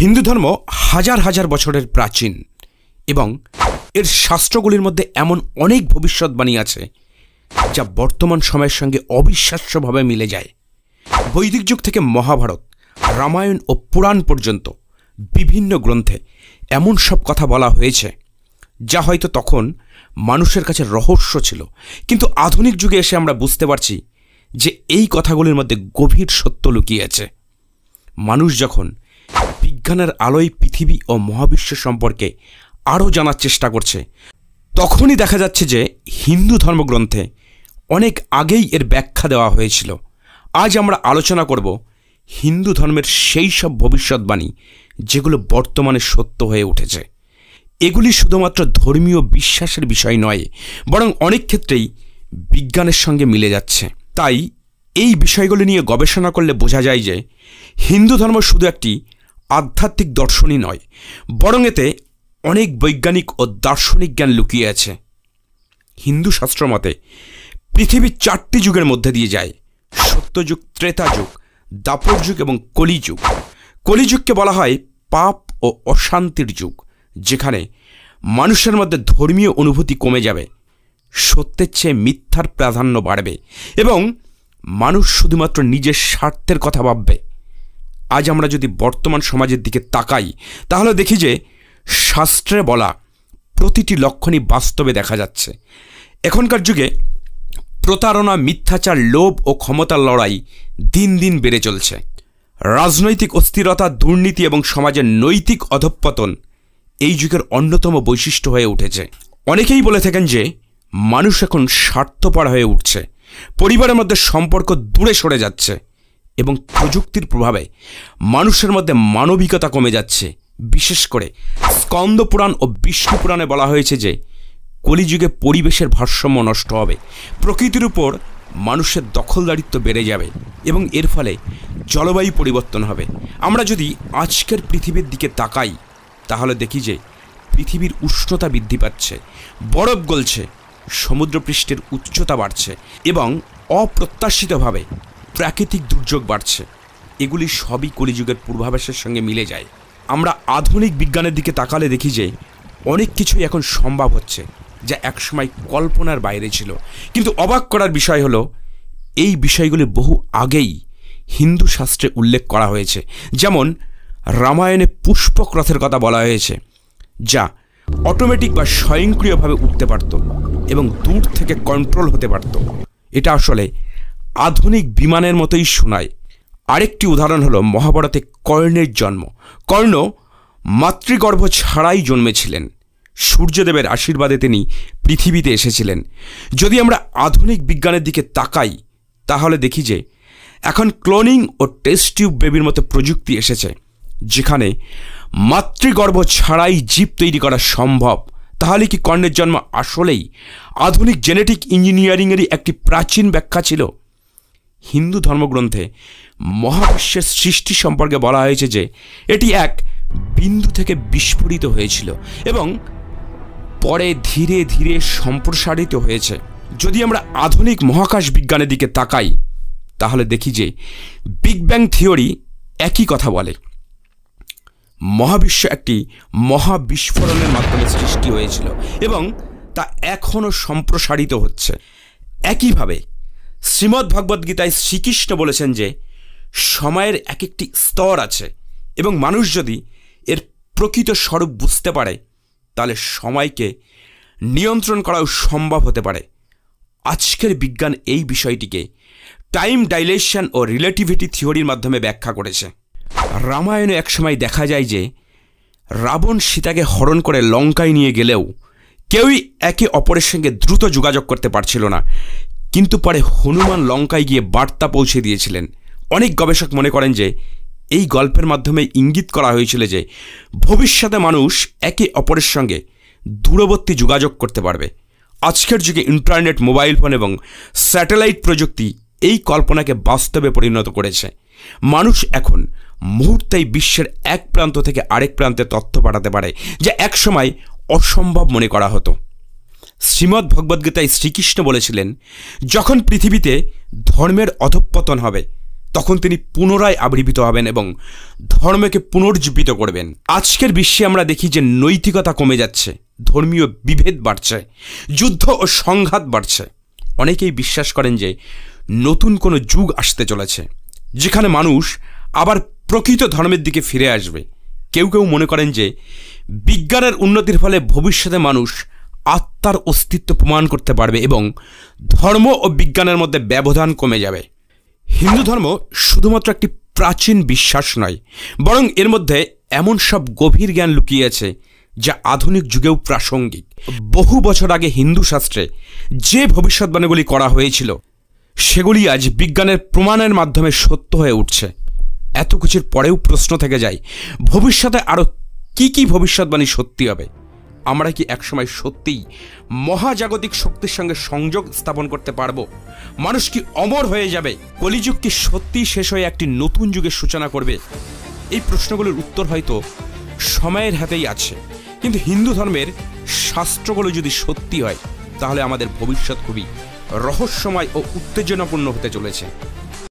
হিন্দু ধর্ম হাজার হাজার বছরের প্রাচীন এবং এর শাস্ত্রগুলির মধ্যে এমন অনেক ভবিষ্যৎবাণী আছে যা বর্তমান সময়ের সঙ্গে অবিশ্বাস্যভাবে মিলে যায়। বৈদিক যুগ থেকে মহাভারত, রামায়ণ ও পুরাণ পর্যন্ত বিভিন্ন গ্রন্থে এমন সব কথা বলা হয়েছে যা হয়তো তখন মানুষের কাছে রহস্য ছিল, কিন্তু আধুনিক যুগে এসে আমরা বুঝতে পারছি যে এই কথাগুলির মধ্যে গভীর সত্য লুকিয়ে আছে। মানুষ যখন বিজ্ঞানের আলোয় পৃথিবী ও মহাবিশ্ব সম্পর্কে আরও জানার চেষ্টা করছে, তখনই দেখা যাচ্ছে যে হিন্দু ধর্মগ্রন্থে অনেক আগেই এর ব্যাখ্যা দেওয়া হয়েছিল। আজ আমরা আলোচনা করব হিন্দু ধর্মের সেই সব ভবিষ্যৎবাণী যেগুলো বর্তমানে সত্য হয়ে উঠেছে। এগুলি শুধুমাত্র ধর্মীয় বিশ্বাসের বিষয় নয়, বরং অনেক ক্ষেত্রেই বিজ্ঞানের সঙ্গে মিলে যাচ্ছে। তাই এই বিষয়গুলি নিয়ে গবেষণা করলে বোঝা যায় যে হিন্দু ধর্ম শুধু একটি আধ্যাত্মিক দর্শনই নয়, বরং এতে অনেক বৈজ্ঞানিক ও দার্শনিক জ্ঞান লুকিয়ে আছে। হিন্দু শাস্ত্র মতে পৃথিবী 4টি যুগের মধ্যে দিয়ে যায়: সত্যযুগ, ত্রেতা যুগ, দ্বাপর যুগ এবং কলিযুগ। কলিযুগকে বলা হয় পাপ ও অশান্তির যুগ, যেখানে মানুষের মধ্যে ধর্মীয় অনুভূতি কমে যাবে, সত্যের চেয়ে মিথ্যার প্রাধান্য বাড়বে এবং মানুষ শুধুমাত্র নিজের স্বার্থের কথা ভাববে। আজ আমরা যদি বর্তমান সমাজের দিকে তাকাই, তাহলে দেখি যে শাস্ত্রে বলা প্রতিটি লক্ষণই বাস্তবে দেখা যাচ্ছে। এখনকার যুগে প্রতারণা, মিথ্যাচার, লোভ ও ক্ষমতার লড়াই দিন দিন বেড়ে চলছে। রাজনৈতিক অস্থিরতা, দুর্নীতি এবং সমাজের নৈতিক অধঃপতন এই যুগের অন্যতম বৈশিষ্ট্য হয়ে উঠেছে। অনেকেই বলে থাকেন যে মানুষ এখন স্বার্থপর হয়ে উঠছে, পরিবারের মধ্যে সম্পর্ক দূরে সরে যাচ্ছে এবং প্রযুক্তির প্রভাবে মানুষের মধ্যে মানবিকতা কমে যাচ্ছে। বিশেষ করে স্কন্দ পুরাণ ও বিষ্ণু পুরাণে বলা হয়েছে যে কলিযুগে পরিবেশের ভারসাম্য নষ্ট হবে, প্রকৃতির উপর মানুষের দখলদারিত্ব বেড়ে যাবে এবং এর ফলে জলবায়ু পরিবর্তন হবে। আমরা যদি আজকের পৃথিবীর দিকে তাকাই, তাহলে দেখি যে পৃথিবীর উষ্ণতা বৃদ্ধি পাচ্ছে, বরফ গলছে, সমুদ্রপৃষ্ঠের উচ্চতা বাড়ছে এবং অপ্রত্যাশিতভাবে প্রাকৃতিক দুর্যোগ বাড়ছে। এগুলি সবই কলিযুগের পূর্বাভাসের সঙ্গে মিলে যায়। আমরা আধুনিক বিজ্ঞানের দিকে তাকালে দেখি যে অনেক কিছুই এখন সম্ভব হচ্ছে যা একসময় কল্পনার বাইরে ছিল। কিন্তু অবাক করার বিষয় হলো এই বিষয়গুলি বহু আগেই হিন্দু শাস্ত্রে উল্লেখ করা হয়েছে। যেমন রামায়ণে পুষ্পক রথের কথা বলা হয়েছে, যা অটোমেটিক বা স্বয়ংক্রিয়ভাবে উঠতে পারত এবং দূর থেকে কন্ট্রোল হতে পারত। এটা আসলে আধুনিক বিমানের মতোই শোনায়। আরেকটি উদাহরণ হলো মহাভারতে কর্ণের জন্ম। কর্ণ মাতৃগর্ভ ছাড়াই জন্মেছিলেন, সূর্যদেবের আশীর্বাদে তিনি পৃথিবীতে এসেছিলেন। যদি আমরা আধুনিক বিজ্ঞানের দিকে তাকাই, তাহলে দেখি যে এখন ক্লোনিং ও টেস্ট টিউব বেবির মতো প্রযুক্তি এসেছে, যেখানে মাতৃগর্ভ ছাড়াই জীব তৈরি করা সম্ভব। তাহলে কি কর্ণের জন্ম আসলেই আধুনিক জেনেটিক ইঞ্জিনিয়ারিংয়েরই একটি প্রাচীন ব্যাখ্যা ছিল? হিন্দু ধর্মগ্রন্থে মহাবিশ্বের সৃষ্টি সম্পর্কে বলা হয়েছে যে এটি এক বিন্দু থেকে বিস্ফোরিত হয়েছিল এবং পরে ধীরে ধীরে সম্প্রসারিত হয়েছে। যদি আমরা আধুনিক মহাকাশ বিজ্ঞানের দিকে তাকাই, তাহলে দেখি যে বিগ ব্যাং থিওরি একই কথা বলে। মহাবিশ্ব একটি মহাবিস্ফোরণের মাধ্যমে সৃষ্টি হয়েছিল এবং তা এখনও সম্প্রসারিত হচ্ছে। একইভাবে শ্রীমদ্ ভগবদ্গীতায় শ্রীকৃষ্ণ বলেছেন যে সময়ের এক একটি স্তর আছে এবং মানুষ যদি এর প্রকৃত স্বরূপ বুঝতে পারে, তাহলে সময়কে নিয়ন্ত্রণ করাও সম্ভব হতে পারে। আজকের বিজ্ঞান এই বিষয়টিকে টাইম ডাইলেশন ও রিলেটিভিটি থিওরির মাধ্যমে ব্যাখ্যা করেছে। রামায়ণে একসময় দেখা যায় যে রাবণ সীতাকে হরণ করে লঙ্কায় নিয়ে গেলেও কেউই একে অপরের সঙ্গে দ্রুত যোগাযোগ করতে পারছিল না, কিন্তু পরে হনুমান লঙ্কায় গিয়ে বার্তা পৌঁছে দিয়েছিলেন। অনেক গবেষক মনে করেন যে এই গল্পের মাধ্যমে ইঙ্গিত করা হয়েছিল যে ভবিষ্যতে মানুষ একে অপরের সঙ্গে দূরবর্তী যোগাযোগ করতে পারবে। আজকের যুগে ইন্টারনেট, মোবাইল ফোন এবং স্যাটেলাইট প্রযুক্তি এই কল্পনাকে বাস্তবে পরিণত করেছে। মানুষ এখন মুহূর্তেই বিশ্বের এক প্রান্ত থেকে আরেক প্রান্তে তথ্য পাঠাতে পারে, যা একসময় অসম্ভব মনে করা হতো। শ্রীমদ্ ভগবদ্গীতায় শ্রীকৃষ্ণ বলেছিলেন, যখন পৃথিবীতে ধর্মের অধঃপতন হবে, তখন তিনি পুনরায় আবির্ভূত হবেন এবং ধর্মকে পুনর্জীবিত করবেন। আজকের বিশ্বে আমরা দেখি যে নৈতিকতা কমে যাচ্ছে, ধর্মীয় বিভেদ বাড়ছে, যুদ্ধ ও সংঘাত বাড়ছে। অনেকেই বিশ্বাস করেন যে নতুন কোনো যুগ আসতে চলেছে, যেখানে মানুষ আবার প্রকৃত ধর্মের দিকে ফিরে আসবে। কেউ কেউ মনে করেন যে বিজ্ঞানের উন্নতির ফলে ভবিষ্যতে মানুষ আত্মার অস্তিত্ব প্রমাণ করতে পারবে এবং ধর্ম ও বিজ্ঞানের মধ্যে ব্যবধান কমে যাবে। হিন্দু ধর্ম শুধুমাত্র একটি প্রাচীন বিশ্বাস নয়, বরং এর মধ্যে এমন সব গভীর জ্ঞান লুকিয়ে আছে যা আধুনিক যুগেও প্রাসঙ্গিক। বহু বছর আগে হিন্দু শাস্ত্রে যে ভবিষ্যৎবাণীগুলি করা হয়েছিল সেগুলি আজ বিজ্ঞানের প্রমাণের মাধ্যমে সত্য হয়ে উঠছে। এত কিছুর পরেও প্রশ্ন থেকে যায়, ভবিষ্যতে আরও কি ভবিষ্যৎবাণী সত্যি হবে? আমরা কি একসময় সত্যিই মহাজাগতিক শক্তির সঙ্গে সংযোগ স্থাপন করতে পারবো? মানুষ কি অমর হয়ে যাবে? কলিযুগ কি সত্যিই শেষ হয়ে একটি নতুন যুগের সূচনা করবে? এই প্রশ্নগুলোর উত্তর হয়তো সময়ের হাতেই আছে, কিন্তু হিন্দু ধর্মের শাস্ত্রগুলো যদি সত্যি হয় তাহলে আমাদের ভবিষ্যৎ খুবই রহস্যময় ও উত্তেজনাপূর্ণ হতে চলেছে।